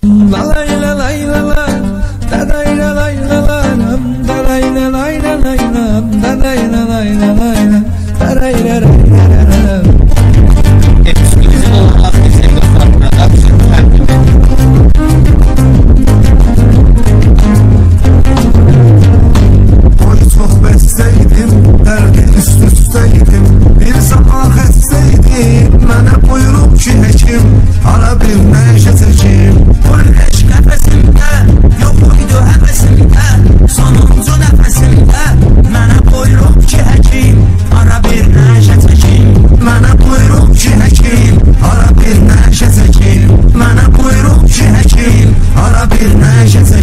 La la la la la la, da da la la la la, da la la la la la, da da la la la la, da da la la la. Exclusive olarak December Fun Production Oy çok bəstəydim, dərdi üst-üstəydim. Bir zaman xəstəydim, mənə buyurub ki həkim, ara bir nəşə çəkim. Oy eşq nəfəsimdə, yox idi həvəsimdə, sonuncu nəfəsimdə, mənə buyurub ki həkim, ara bir nəşə çəkim. Mənə buyurub ki həkim, ara bir nəşə çəkim. Mənə buyurub ki həkim, ara bir nəşə çəkim.